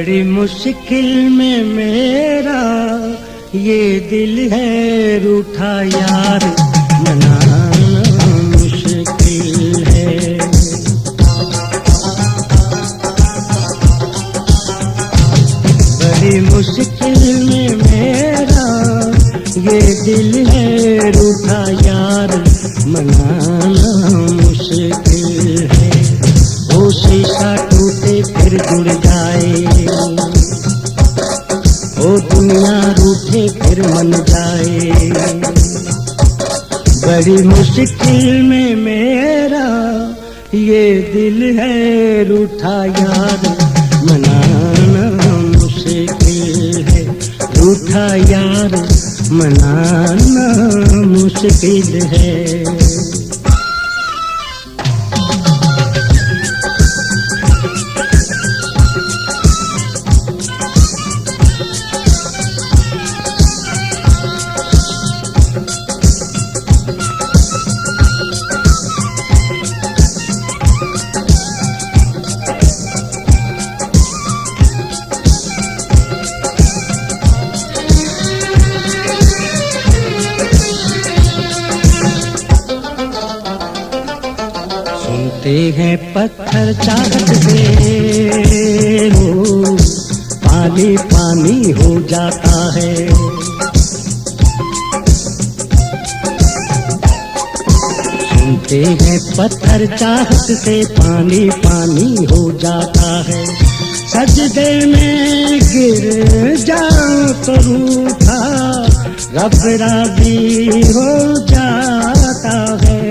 बड़ी मुश्किल में मेरा ये दिल है रूठा यार, मनाना मुश्किल है। बड़ी मुश्किल में मेरा ये दिल है रूठा यार, मनाना मुश्किल है। वो शीशा टूटे फिर जुड़ जाए, ओ दुनिया रूठे फिर मन जाए। बड़ी मुश्किल में मेरा ये दिल है रूठा यार, मनाना मुश्किल है। रूठा यार मनाना मुश्किल है। सुनते हैं पत्थर चाहत से हो, पानी पानी हो जाता है। सुनते हैं पत्थर चाहत से पानी पानी हो जाता है। सजदे में गिर जाऊं तो रूठा रब राज़ी हो जाता है,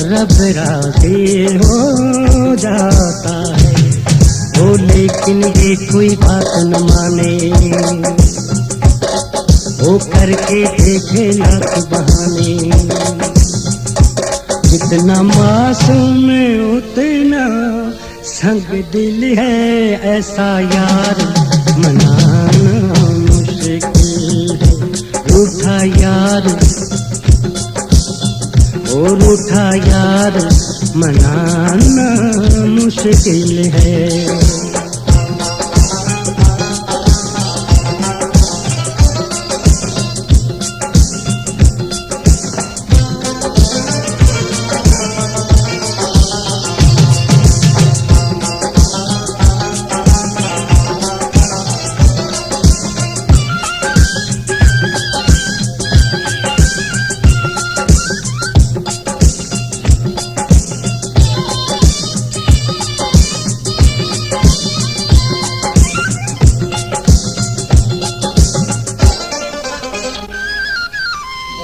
रब राज़ी हो जाता है। ओ लेकिन ये कोई बात न माने, ओ करके देखे लाख बहाने। जितना मासूम उतना संग दिल है ऐसा यार, मनाना मुश्किल है। रूठा यार ओ रूठा यार मनाना मुश्किल है।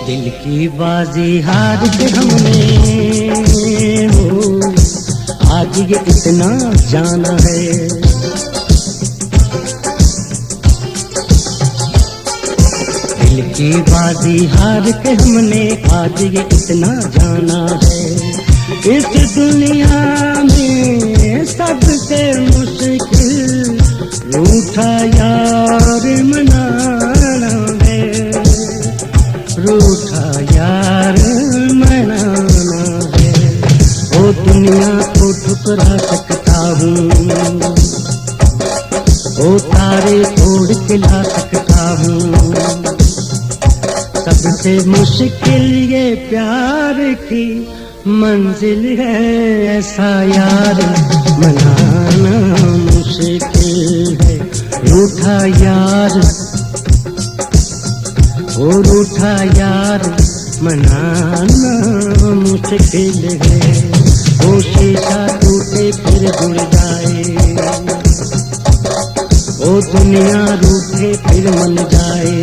दिल की बाजी हार के हमने हो, आज ये इतना जाना है। दिल की बाजी हार के हमने आज ये इतना जाना है। इस दुनिया में सबसे मुश्किल रूठा यार मनाना है, रूठा यार मनाना है। ओ दुनिया को ठुकरा सकता हूँ, ओ तारे तोड़ के ला सकता हूँ। सबसे मुश्किल ये प्यार की मंजिल है ऐसा यार, मनाना मुश्किल है। रूठा यार ओ रूठा यार मनाना मुश्किल है। ओ शीशा टूटे फिर जुड़ जाए, ओ दुनिया रूठे फिर मन जाए।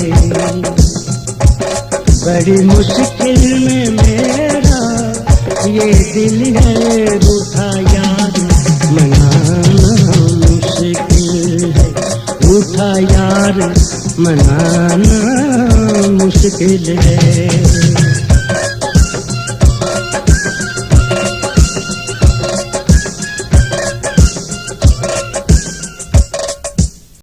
बड़ी मुश्किल में मेरा ये दिल है रूठा यार, मनाना मुश्किल है। रूठा यार मनाना मुश्किल है।